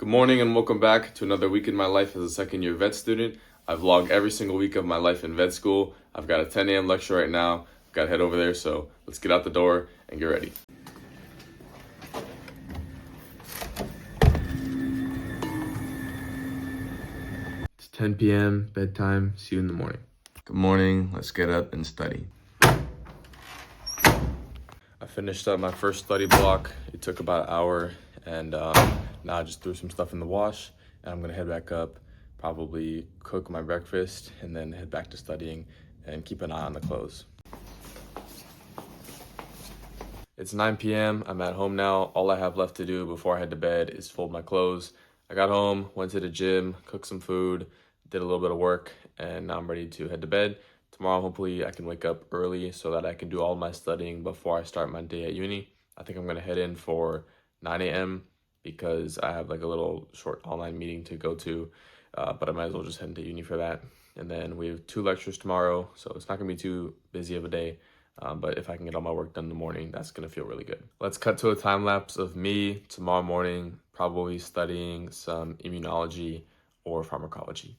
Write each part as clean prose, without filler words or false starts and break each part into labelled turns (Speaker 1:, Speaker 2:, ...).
Speaker 1: Good morning and welcome back to another week in my life as a second year vet student. I vlog every single week of my life in vet school. I've got a 10 a.m. lecture right now. I've got to head over there, so let's get out the door and get ready. It's 10 p.m. bedtime. See you in the morning. Good morning. Let's get up and study. I finished up my first study block. It took about an hour, and now I just threw some stuff in the wash, and I'm gonna head back up, probably cook my breakfast, and then head back to studying and keep an eye on the clothes. It's 9 p.m. I'm at home now. All I have left to do before I head to bed is fold my clothes. I got home, went to the gym, cooked some food, did a little bit of work, and now I'm ready to head to bed. Tomorrow, hopefully, I can wake up early so that I can do all my studying before I start my day at uni. I think I'm going to head in for 9 a.m. because I have like a little short online meeting to go to, but I might as well just head into uni for that. And then we have 2 lectures tomorrow, so it's not going to be too busy of a day. But if I can get all my work done in the morning, that's going to feel really good. Let's cut to a time lapse of me tomorrow morning, probably studying some immunology or pharmacology.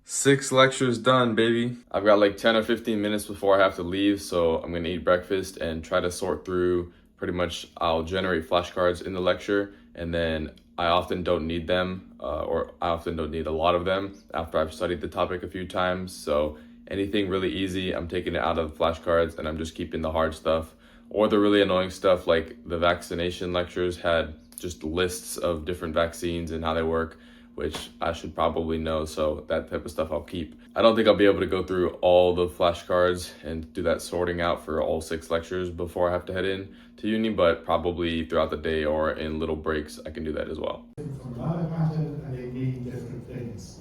Speaker 1: 6 lectures done, baby. I've got like 10 or 15 minutes before I have to leave, so I'm gonna eat breakfast and try to sort through pretty much. I'll generate flashcards in the lecture, and then I often don't need them, or I often don't need a lot of them after I've studied the topic a few times. So anything really easy, I'm taking it out of the flashcards and I'm just keeping the hard stuff. Or the really annoying stuff, like the vaccination lectures had just lists of different vaccines and how they work, which I should probably know, so that type of stuff I'll keep. I don't think I'll be able to go through all the flashcards and do that sorting out for all 6 lectures before I have to head in to uni, but probably throughout the day or in little breaks, I can do that as well.
Speaker 2: From another pattern, and they mean different things.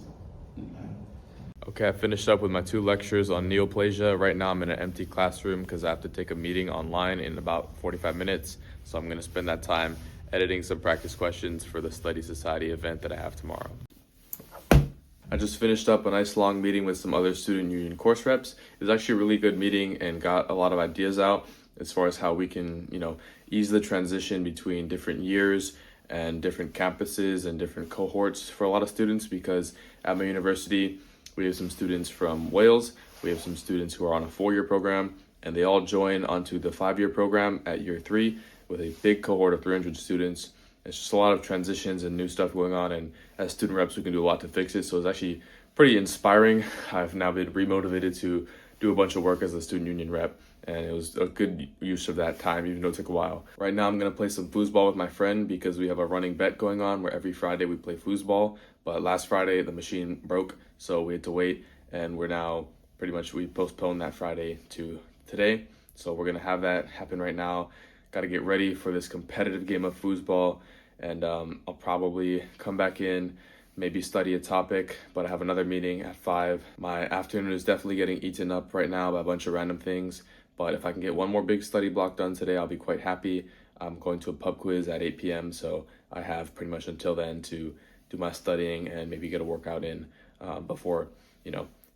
Speaker 1: Okay, I finished up with my 2 lectures on neoplasia. Right now I'm in an empty classroom because I have to take a meeting online in about 45 minutes. So I'm gonna spend that time editing some practice questions for the Study Society event that I have tomorrow. I just finished up a nice long meeting with some other student union course reps. It was actually a really good meeting and got a lot of ideas out as far as how we can, ease the transition between different years and different campuses and different cohorts for a lot of students, because at my university, we have some students from Wales, we have some students who are on a 4-year program, and they all join onto the 5-year program at year 3 with a big cohort of 300 students. It's just a lot of transitions and new stuff going on, and as student reps, we can do a lot to fix it. So it's actually pretty inspiring. I've now been remotivated to do a bunch of work as a student union rep, and it was a good use of that time, even though it took a while. Right now, I'm gonna play some foosball with my friend because we have a running bet going on where every Friday we play foosball. But last Friday, the machine broke, so we had to wait, and we postponed that Friday to today. So we're gonna have that happen right now. Got to get ready for this competitive game of foosball, and I'll probably come back in, maybe study a topic, but I have another meeting at 5. My afternoon is definitely getting eaten up right now by a bunch of random things, but if I can get one more big study block done today, I'll be quite happy. I'm going to a pub quiz at 8 p.m., so I have pretty much until then to do my studying and maybe get a workout in before,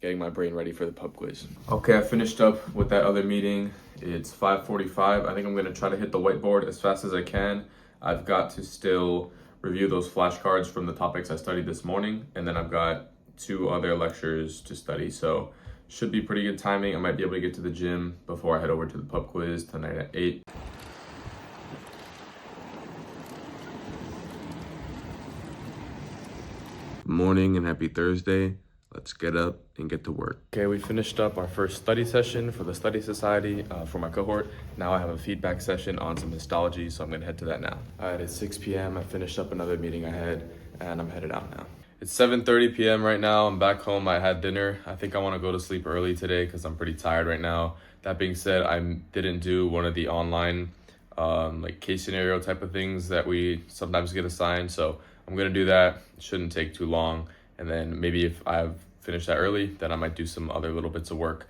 Speaker 1: getting my brain ready for the pub quiz. Okay, I finished up with that other meeting. It's 5:45. I think I'm gonna try to hit the whiteboard as fast as I can. I've got to still review those flashcards from the topics I studied this morning, and then I've got 2 other lectures to study, so should be pretty good timing. I might be able to get to the gym before I head over to the pub quiz tonight at 8. Good morning and happy Thursday. Let's get up and get to work. Okay, we finished up our first study session for the Study Society for my cohort. Now I have a feedback session on some histology, so I'm gonna head to that now. All right, it's 6 p.m. I finished up another meeting I had, and I'm headed out now. It's 7:30 p.m. right now. I'm back home. I had dinner. I think I wanna go to sleep early today because I'm pretty tired right now. That being said, I didn't do one of the online like case scenario type of things that we sometimes get assigned, so I'm gonna do that. It shouldn't take too long. And then maybe if I've finished that early, then I might do some other little bits of work,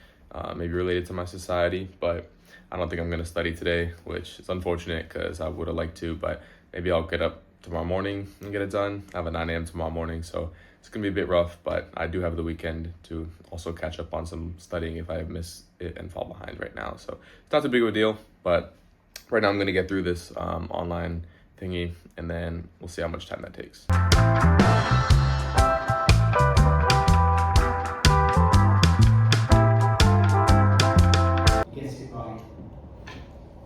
Speaker 1: maybe related to my society, but I don't think I'm gonna study today, which is unfortunate because I would have liked to, but maybe I'll get up tomorrow morning and get it done. I have a 9 a.m. tomorrow morning, so it's gonna be a bit rough, but I do have the weekend to also catch up on some studying if I miss it and fall behind right now. So it's not too big of a deal, but Right now I'm gonna get through this online thingy, and then we'll see how much time that takes.
Speaker 2: Guess it right.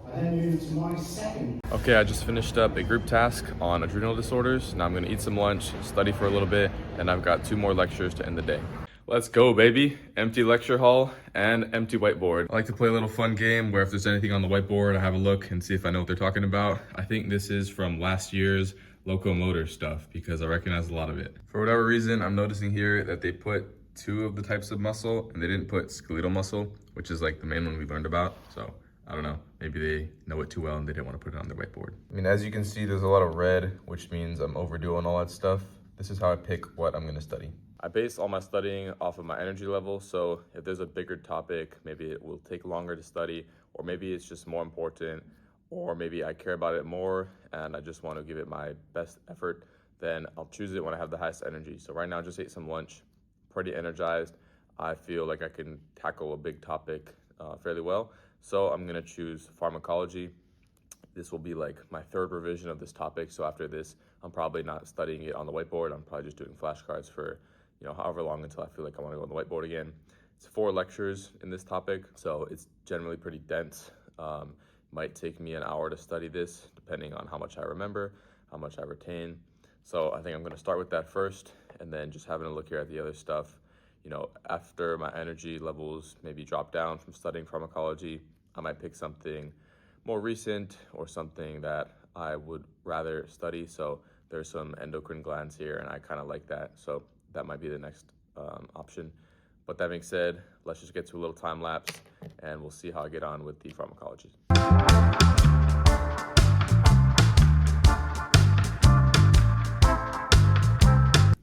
Speaker 2: I then move to my second.
Speaker 1: Okay, I just finished up a group task on adrenal disorders. Now I'm gonna eat some lunch, study for a little bit, and I've got 2 more lectures to end the day. Let's go, baby. Empty lecture hall and empty whiteboard. I like to play a little fun game where if there's anything on the whiteboard, I have a look and see if I know what they're talking about. I think this is from last year's locomotor stuff because I recognize a lot of it. For whatever reason, I'm noticing here that they put 2 of the types of muscle and they didn't put skeletal muscle, which is like the main one we learned about. So I don't know, maybe they know it too well and they didn't want to put it on their whiteboard. I mean, as you can see, there's a lot of red, which means I'm overdue on all that stuff. This is how I pick what I'm gonna study. I base all my studying off of my energy level, so if there's a bigger topic, maybe it will take longer to study, or maybe it's just more important, or maybe I care about it more and I just want to give it my best effort, then I'll choose it when I have the highest energy. So right now I just ate some lunch, pretty energized. I feel like I can tackle a big topic fairly well, so I'm gonna choose pharmacology. This will be like my 3rd revision of this topic, so after this, I'm probably not studying it on the whiteboard. I'm probably just doing flashcards for however long until I feel like I want to go on the whiteboard again. It's 4 lectures in this topic, so it's generally pretty dense. Might take me an hour to study this, depending on how much I remember, how much I retain. So I think I'm going to start with that first, and then just having a look here at the other stuff. After my energy levels maybe drop down from studying pharmacology, I might pick something more recent or something that I would rather study. So there's some endocrine glands here, and I kind of like that. So that might be the next option. But that being said, let's just get to a little time lapse and we'll see how I get on with the pharmacology.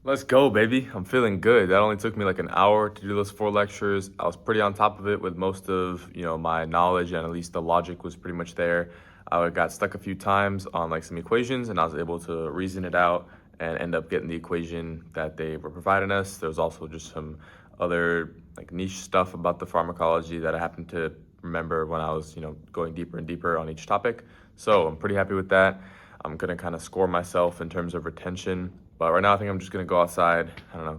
Speaker 1: Let's go, baby. I'm feeling good. That only took me like an hour to do those 4 lectures. I was pretty on top of it with most of, my knowledge, and at least the logic was pretty much there. I got stuck a few times on like some equations and I was able to reason it out and end up getting the equation that they were providing us. There was also just some other like niche stuff about the pharmacology that I happened to remember when I was, going deeper and deeper on each topic. So I'm pretty happy with that. I'm gonna kind of score myself in terms of retention. But right now I think I'm just gonna go outside,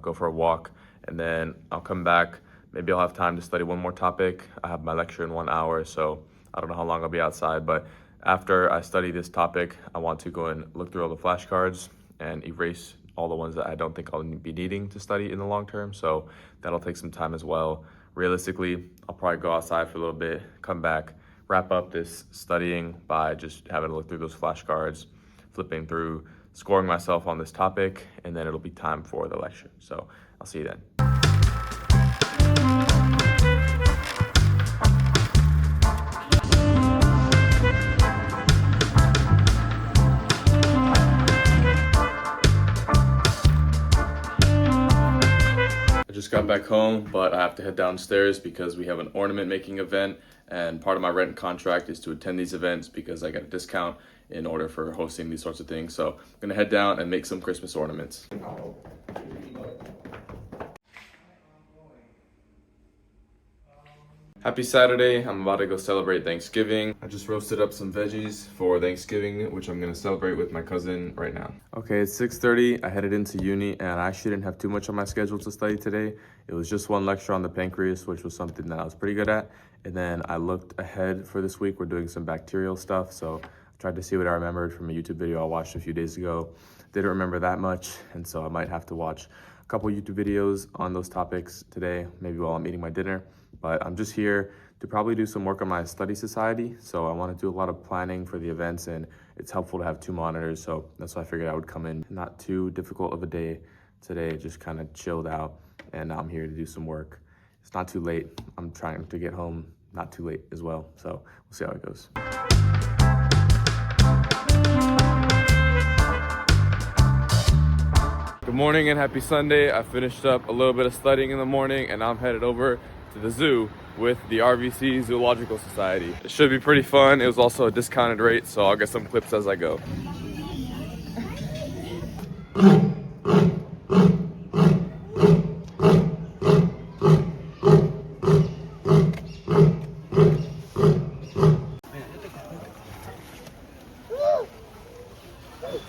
Speaker 1: go for a walk, and then I'll come back. Maybe I'll have time to study 1 more topic. I have my lecture in 1 hour, so I don't know how long I'll be outside, but after I study this topic, I want to go and look through all the flashcards and erase all the ones that I don't think I'll be needing to study in the long term. So that'll take some time as well. Realistically, I'll probably go outside for a little bit, come back, wrap up this studying by just having to look through those flashcards, flipping through, scoring myself on this topic, and then it'll be time for the lecture. So I'll see you then. Just got back home, but I have to head downstairs because we have an ornament making event, and part of my rent contract is to attend these events because I get a discount in order for hosting these sorts of things. So I'm gonna head down and make some Christmas ornaments. Happy Saturday. I'm about to go celebrate Thanksgiving. I just roasted up some veggies for Thanksgiving, which I'm gonna celebrate with my cousin right now. Okay, it's 6:30. I headed into uni and I actually didn't have too much on my schedule to study today. It was just 1 lecture on the pancreas, which was something that I was pretty good at. And then I looked ahead for this week. We're doing some bacterial stuff. So I tried to see what I remembered from a YouTube video I watched a few days ago. Didn't remember that much. And so I might have to watch a couple YouTube videos on those topics today, maybe while I'm eating my dinner. But I'm just here to probably do some work on my study society. So I want to do a lot of planning for the events, and it's helpful to have 2 monitors. So that's why I figured I would come in. Not too difficult of a day today, just kind of chilled out. And now I'm here to do some work. It's not too late. I'm trying to get home not too late as well. So we'll see how it goes. Good morning and happy Sunday. I finished up a little bit of studying in the morning and now I'm headed over to the zoo with the RVC Zoological Society. It should be pretty fun. It was also a discounted rate, so I'll get some clips as I go.
Speaker 3: Last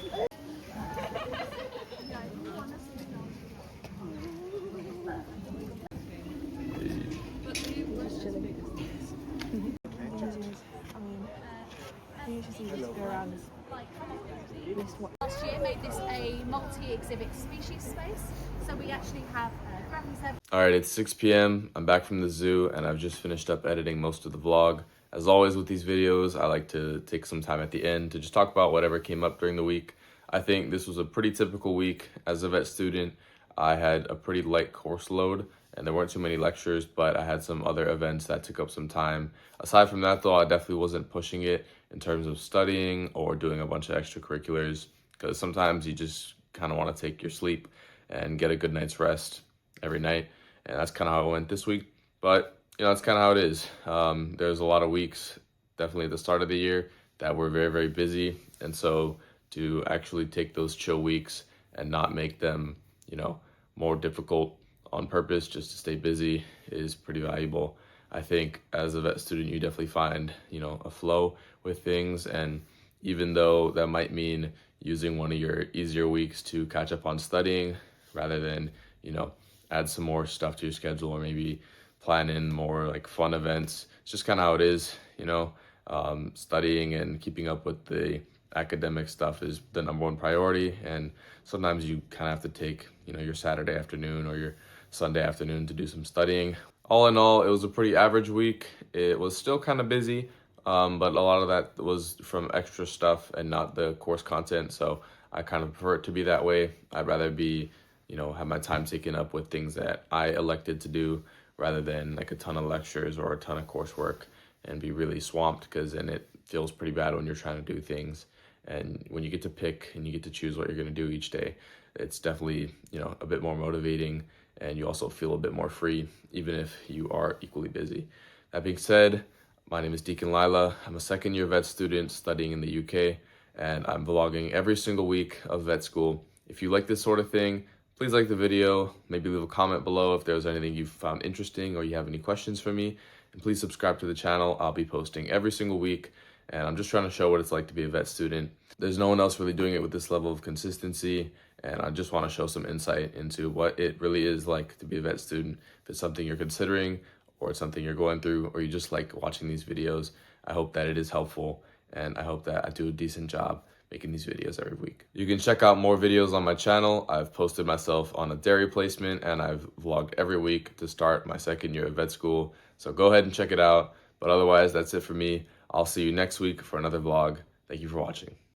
Speaker 3: year made this a multi-exhibit species space, so we actually have grannies there.
Speaker 1: All right, it's 6 p.m. I'm back from the zoo and I've just finished up editing most of the vlog. As always with these videos, I like to take some time at the end to just talk about whatever came up during the week. I think this was a pretty typical week. As a vet student, I had a pretty light course load and there weren't too many lectures, but I had some other events that took up some time. Aside from that though, I definitely wasn't pushing it in terms of studying or doing a bunch of extracurriculars, because sometimes you just kind of want to take your sleep and get a good night's rest every night. And that's kind of how it went this week. But, you know, that's kind of how it is. There's a lot of weeks, definitely at the start of the year, that were very, very busy. And so to actually take those chill weeks and not make them, you know, more difficult on purpose just to stay busy is pretty valuable. I think as a vet student, you definitely find, you know, a flow with things. And even though that might mean using one of your easier weeks to catch up on studying rather than, you know, add some more stuff to your schedule or maybe plan in more like fun events. It's just kind of how it is, you know. Studying and keeping up with the academic stuff is the #1 priority, and sometimes you kind of have to take, you know, your Saturday afternoon or your Sunday afternoon to do some studying. All in all, it was a pretty average week. It was still kind of busy, but a lot of that was from extra stuff and not the course content, so I kind of prefer it to be that way. I'd rather be, you know, have my time taken up with things that I elected to do rather than like a ton of lectures or a ton of coursework and be really swamped, because then it feels pretty bad when you're trying to do things. And when you get to pick and you get to choose what you're going to do each day, it's definitely, you know, a bit more motivating, and you also feel a bit more free, even if you are equally busy. That being said, my name is Deacon Lila. I'm a second-year vet student studying in the UK, and I'm vlogging every single week of vet school. If you like this sort of thing, please like the video, maybe leave a comment below if there's anything you found interesting or you have any questions for me, and please subscribe to the channel. I'll be posting every single week, and I'm just trying to show what it's like to be a vet student. There's no one else really doing it with this level of consistency, and I just want to show some insight into what it really is like to be a vet student. If it's something you're considering, or it's something you're going through, or you just like watching these videos, I hope that it is helpful, and I hope that I do a decent job making these videos every week. You can check out more videos on my channel. I've posted myself on a dairy placement, and I've vlogged every week to start my second year of vet school. So go ahead and check it out. But otherwise, that's it for me. I'll see you next week for another vlog. Thank you for watching.